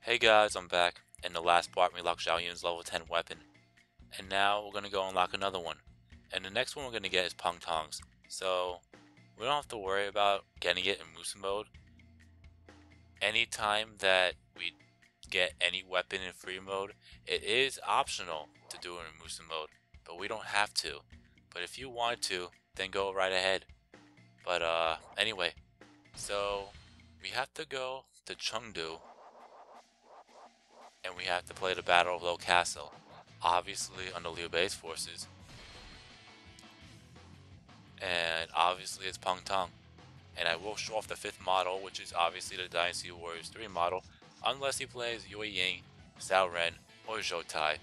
Hey guys, I'm back. In the last part, we locked Zhao Yun's level 10 weapon. And now we're gonna go unlock another one. And the next one we're gonna get is Pang Tong's. So, we don't have to worry about getting it in Musou Mode. Anytime that we get any weapon in free mode, it is optional to do it in Musou Mode. But we don't have to. But if you want to, then go right ahead. But anyway. So, we have to go to Chengdu and we have to play the Battle of Luo Castle, obviously under Liu Bei's forces, and obviously it's Pang Tong. And I will show off the 5th model, which is obviously the Dynasty Warriors 3 model, unless he plays Yue Ying, Zhang Ren, or Zhou Tai.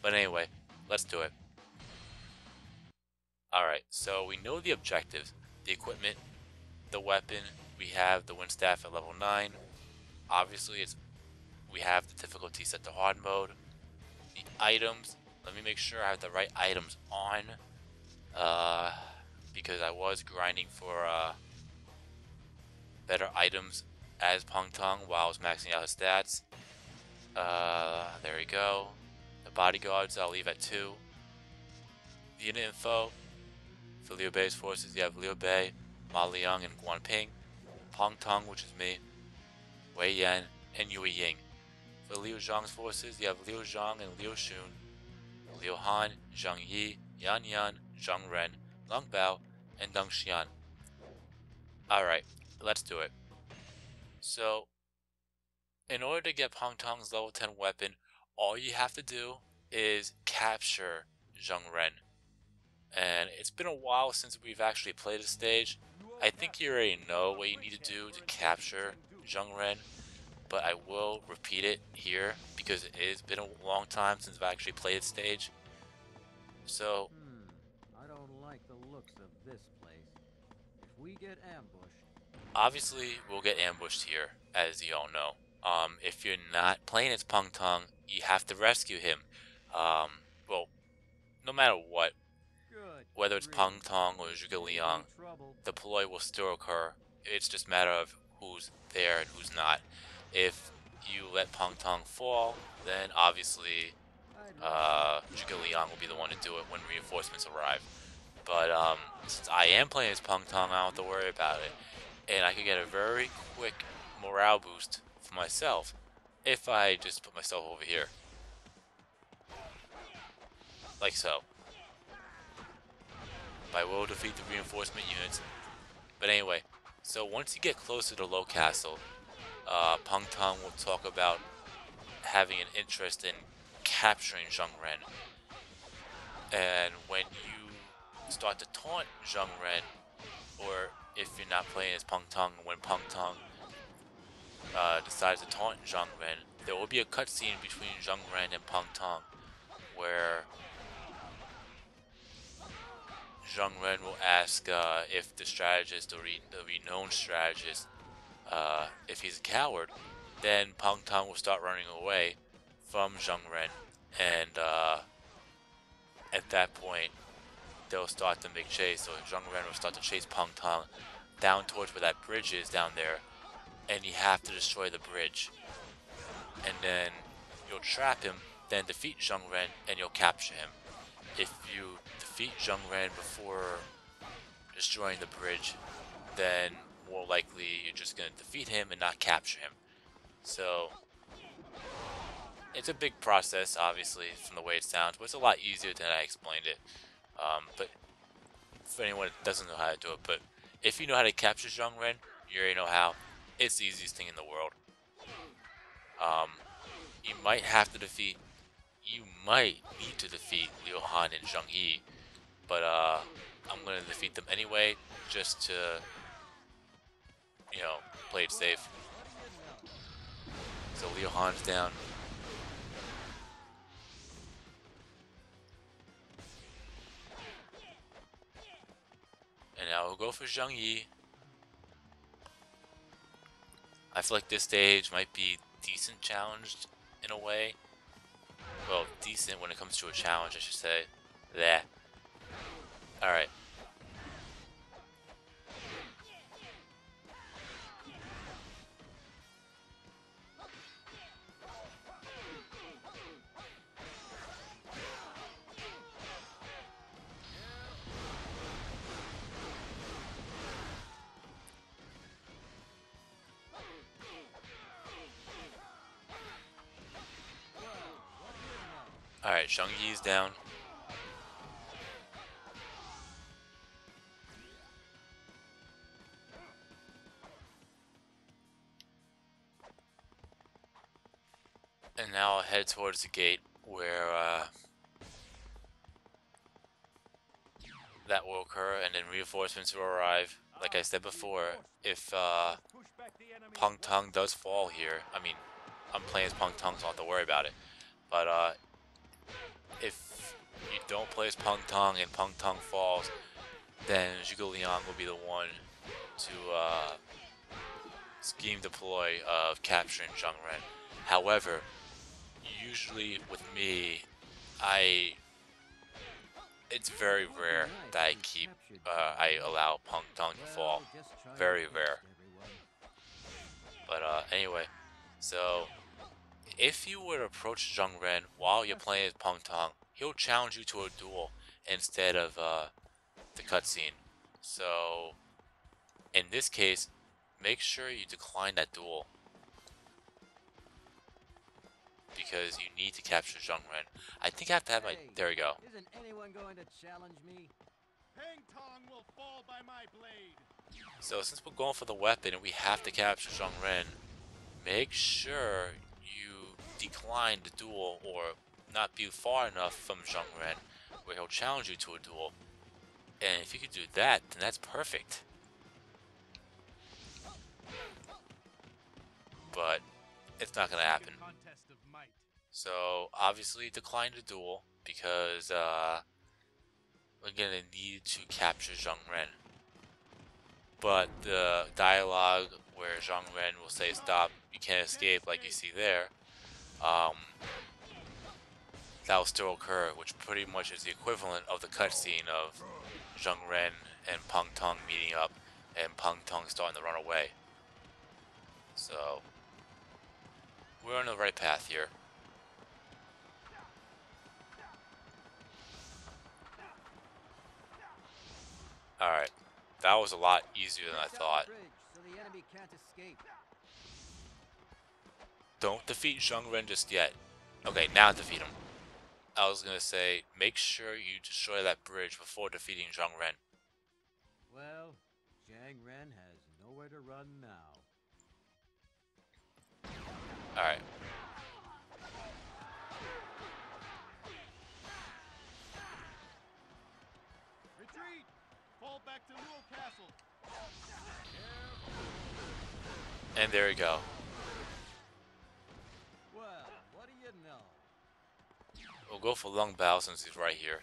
But anyway, let's do it. Alright, so we know the objectives, the equipment, the weapon. We have the Wind Staff at level 9. Obviously, we have the difficulty set to hard mode. The items, let me make sure I have the right items on, because I was grinding for better items as Pang Tong while I was maxing out his stats. There we go. The bodyguards I'll leave at 2. The unit info for Liu Bei's forces, you have Liu Bei, Ma Liang, and Guan Ping. Pang Tong, which is me, Wei Yan, and Yue Ying. For Liu Zhang's forces, you have Liu Zhang and Liu Xun, Liu Han, Zhang Yi, Yan Yan, Zhang Ren, Long Bao, and Deng Xian. Alright, let's do it. So, in order to get Pang Tong's level 10 weapon, all you have to do is capture Zhang Ren. And it's been a while since we've actually played a stage. I think you already know what you need to do to capture Zhang Ren, but I will repeat it here because it has been a long time since I've actually played a stage. So, I don't like the looks of this place. If we get ambushed, obviously we'll get ambushed here, as you all know. If you're not playing as Pang Tong, you have to rescue him. Well, no matter what, good whether it's Pang grief. Tong or Zhuge We're in Liang, trouble. the ploy will still occur. It's just a matter of who's there and who's not. If you let Pang Tong fall, then obviously I'd rather Zhuge Liang will be the one to do it when reinforcements arrive. But since I am playing as Pang Tong, I don't have to worry about it. And I could get a very quick morale boost for myself if I just put myself over here. Like so. I will defeat the reinforcement units. But anyway, so once you get closer to Luo Castle, Pang Tong will talk about having an interest in capturing Zhang Ren. And when you start to taunt Zhang Ren, or if you're not playing as Pang Tong, when Pang Tong decides to taunt Zhang Ren, there will be a cutscene between Zhang Ren and Pang Tong where Zhang Ren will ask if the strategist, or the renowned strategist, if he's a coward, then Pang Tong will start running away from Zhang Ren, and at that point, they'll start to make chase. So Zhang Ren will start to chase Pang Tong down towards where that bridge is down there, and you have to destroy the bridge. And then you'll trap him, then defeat Zhang Ren, and you'll capture him. If you defeat Zhang Ren before destroying the bridge, then more likely you're just going to defeat him and not capture him. So, it's a big process, obviously, from the way it sounds, but it's a lot easier than I explained it. But for anyone that doesn't know how to do it, but if you know how to capture Zhang Ren, you already know how. It's the easiest thing in the world. You might have to defeat, you might need to defeat Liu Han and Zhang Yi, but I'm gonna defeat them anyway, just to, play it safe. So Liu Han's down. And now we'll go for Zhang Yi. I feel like this stage might be decent challenged in a way. Well, decent when it comes to a challenge, I should say. There. Alright. Alright, Zhang Yi's down. And now I'll head towards the gate where that will occur, and then reinforcements will arrive. Like I said before, if Pang Tong does fall here, I mean, I'm playing as Pang Tong, so I don't have to worry about it. But if you don't play as Pang Tong and Pang Tong falls, then Zhuge Liang will be the one to scheme deploy of capturing Zhang Ren. However, usually with me, it's very rare that I allow Pang Tong to fall. Very rare. But anyway, so if you were to approach Zhang Ren while you're playing as Pang Tong, he'll challenge you to a duel instead of the cutscene. So in this case, make sure you decline that duel, because you need to capture Zhang Ren. I think I have to have my... There we go. Isn't anyone going to challenge me? Pang Tong will fall by my blade. So since we're going for the weapon and we have to capture Zhang Ren, make sure you decline the duel or not be far enough from Zhang Ren where he'll challenge you to a duel. And if you could do that, then that's perfect. But it's not going to happen. So obviously decline the duel because we're going to need to capture Zhang Ren. But the dialogue where Zhang Ren will say stop, you can't escape, like you see there, that will still occur, which pretty much is the equivalent of the cutscene of Zhang Ren and Pang Tong meeting up and Pang Tong starting to run away. So we're on the right path here. Alright, that was a lot easier than I thought. So the enemy can't escape. Don't defeat Zhang Ren just yet. Okay, now defeat him. I was gonna say, make sure you destroy that bridge before defeating Zhang Ren. Well, Zhang Ren has nowhere to run now. Alright. Retreat! Fall back to Luo Castle. And there we go. Well, what do you know? We'll go for Lung Bao since he's right here.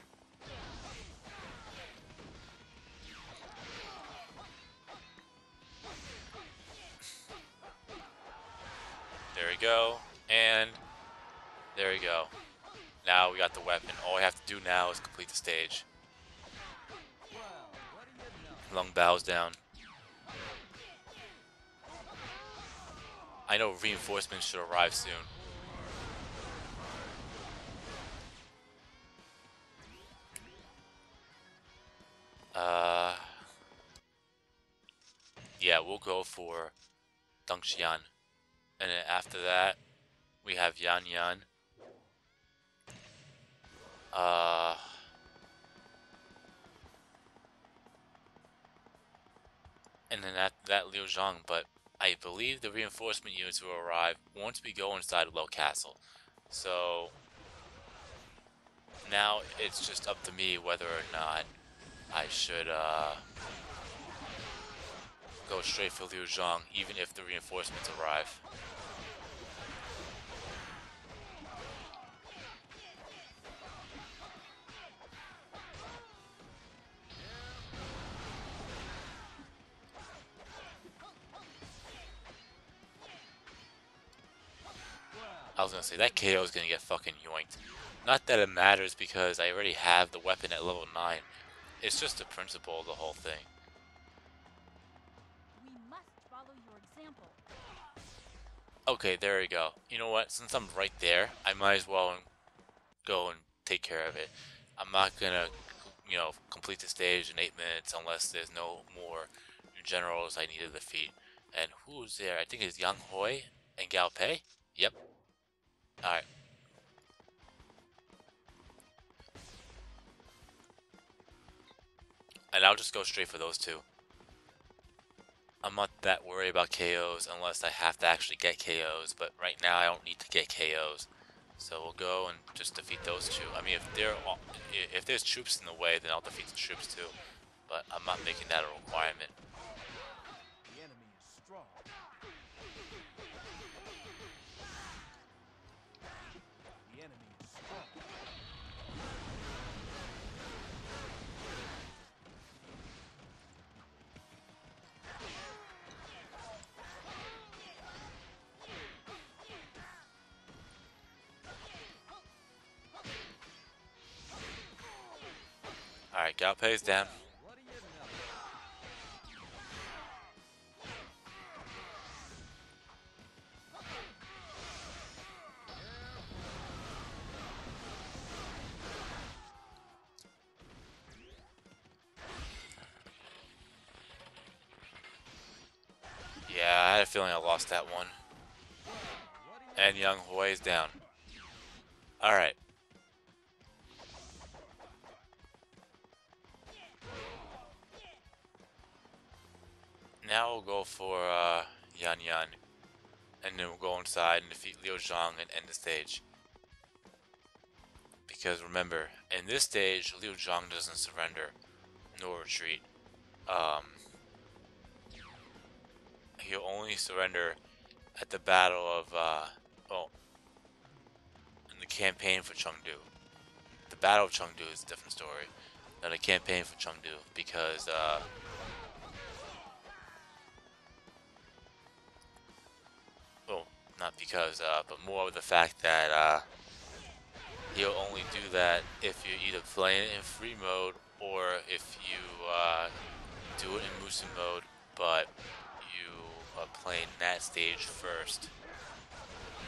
There we go. And there we go. Now we got the weapon. All we have to do now is complete the stage. Well, what do you know? Lung Bao's down. I know reinforcements should arrive soon. Yeah, we'll go for Dongxian. And then after that, we have Yan Yan. And then after that, Liu Zhang. But I believe the reinforcement units will arrive once we go inside Luo Castle. So now it's just up to me whether or not I should go straight for Liu Zhang, even if the reinforcements arrive. I was gonna say, that KO is gonna get fucking yoinked. Not that it matters because I already have the weapon at level 9. It's just the principle of the whole thing. We must follow your example. Okay, there we go. You know what? Since I'm right there, I might as well go and take care of it. I'm not gonna, complete the stage in 8 minutes unless there's no more generals I need to defeat. And who's there? I think it's Yang Hui and Gao Pei. Yep. Alright. And I'll just go straight for those two. I'm not that worried about KOs unless I have to actually get KOs, but right now I don't need to get KOs. So we'll go and just defeat those two. I mean, if there's troops in the way, then I'll defeat the troops too. But I'm not making that a requirement. The enemy is strong. The enemy is strong. Alright, Gao Pei's down. What do you know? Yeah, I had a feeling I lost that one. What do you And Young Hui's down. Alright. Now we'll go for Yan Yan. And then we'll go inside and defeat Liu Zhang and end the stage. Because remember, in this stage, Liu Zhang doesn't surrender nor retreat. He'll only surrender at the battle of, in the campaign for Chengdu. The battle of Chengdu is a different story than the campaign for Chengdu because, well, not because, but more of the fact that, he'll only do that if you're either playing it in free mode or if you do it in Musou Mode, but you are playing that stage first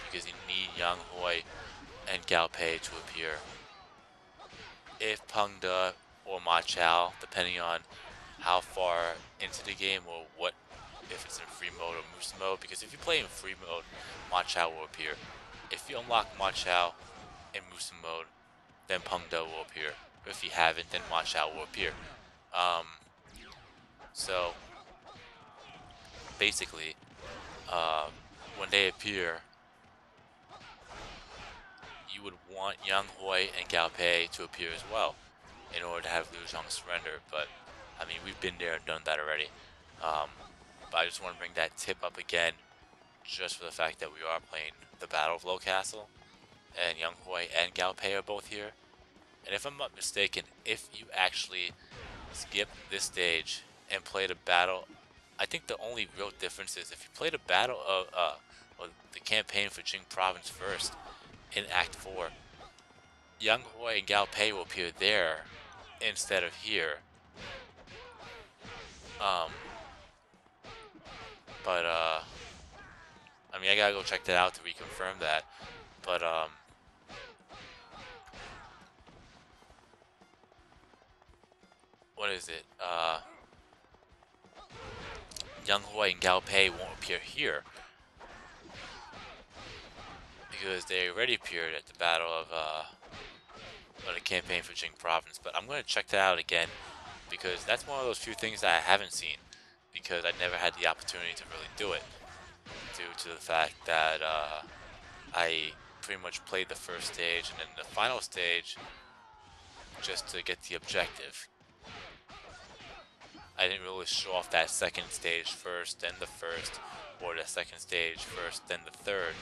because you need Yang Hui and Gao Pei to appear. If Peng De or Ma Chao, depending on how far into the game or what, if it's in free mode or Musou Mode, because if you play in free mode, Ma Chao will appear. If you unlock Ma Chao in Musou Mode, then Peng De will appear. If you haven't, then Ma Chao will appear. So basically, when they appear, you would want Yang Hui and Gao Pei to appear as well in order to have Liu Zhang surrender. But I mean, we've been there and done that already. But I just want to bring that tip up again, just for the fact that we are playing the Battle of Luo Castle, and Yang Hui and Gao Pei are both here. And if I'm not mistaken, if you actually skip this stage and play the battle, I think the only real difference is if you play the battle of or the campaign for Jing Province first in Act 4, Yang Hui and Gao Pei will appear there instead of here. I mean, I gotta go check that out to reconfirm that. But what is it? Yang Hui and Gao Pei won't appear here because they already appeared at the battle of the campaign for Jing Province. But I'm gonna check that out again because that's one of those few things that I haven't seen because I never had the opportunity to really do it due to the fact that I pretty much played the first stage and then the final stage just to get the objective. I didn't really show off that second stage first, then the first, or the second stage first, then the third,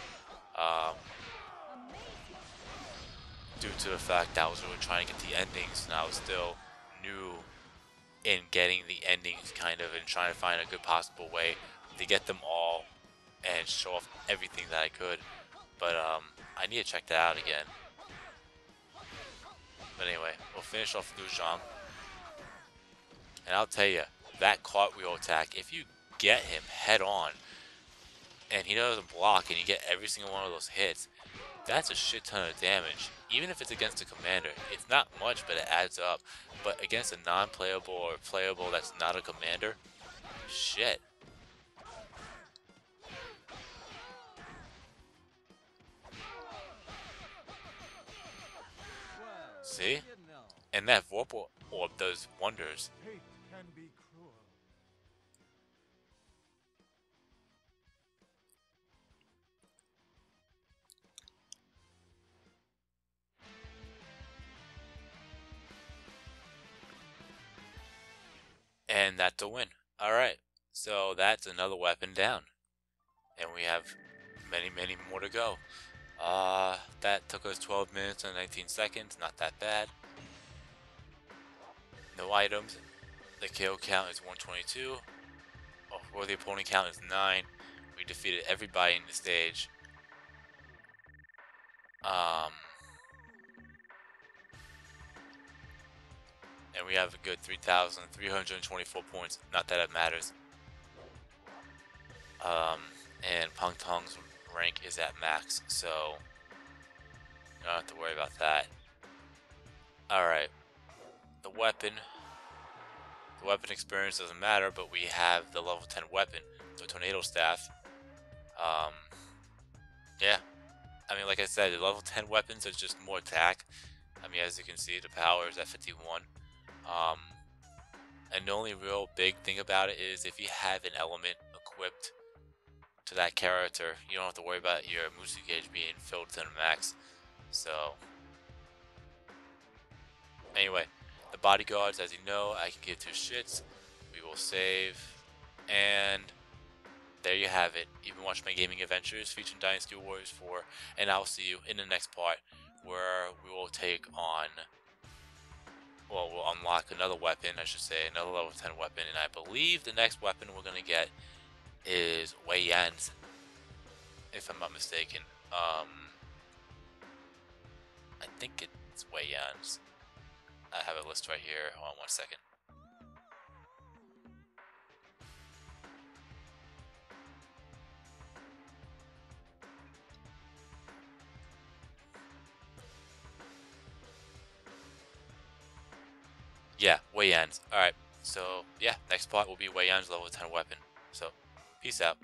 due to the fact that I was really trying to get the endings, and I was still new in getting the endings, kind of, and trying to find a good possible way to get them all and show off everything that I could. But I need to check that out again. But anyway, we'll finish off Liu Zhang. And I'll tell you, that cartwheel attack, if you get him head on, and he doesn't block, and you get every single one of those hits, that's a shit ton of damage. Even if it's against a commander, it's not much, but it adds up. But against a non-playable or playable that's not a commander, shit. Well, See? you know. And that Vorpal orb does wonders. Hate can be cruel. And that's a win. Alright, so that's another weapon down. And we have many more to go. That took us 12 minutes and 19 seconds, not that bad. No items. The KO count is 122. Or the opponent count is 9. We defeated everybody in the stage. And we have a good 3,324 points. Not that it matters. And Pang Tong's rank is at max, so you don't have to worry about that. Alright. The weapon experience doesn't matter, but we have the level 10 weapon, the tornado staff. Yeah. I mean, like I said, the level 10 weapons are just more attack. I mean, as you can see, the power is at 51. And the only real big thing about it is if you have an element equipped to that character, you don't have to worry about your Musou gauge being filled to the max. So, anyway, the bodyguards, as you know, I can give two shits. We will save, and there you have it. You've been watching my gaming adventures featuring Dynasty Warriors 4, and I'll see you in the next part where we will take on, well, we'll unlock another weapon, I should say, another level 10 weapon, and I believe the next weapon we're going to get is Wei Yan's, if I'm not mistaken. I think it's Wei Yan's. I have a list right here. Hold on 1 second. Yeah, Wei Yan's. Alright, so yeah, next part will be Wei Yan's level 10 weapon. So, peace out.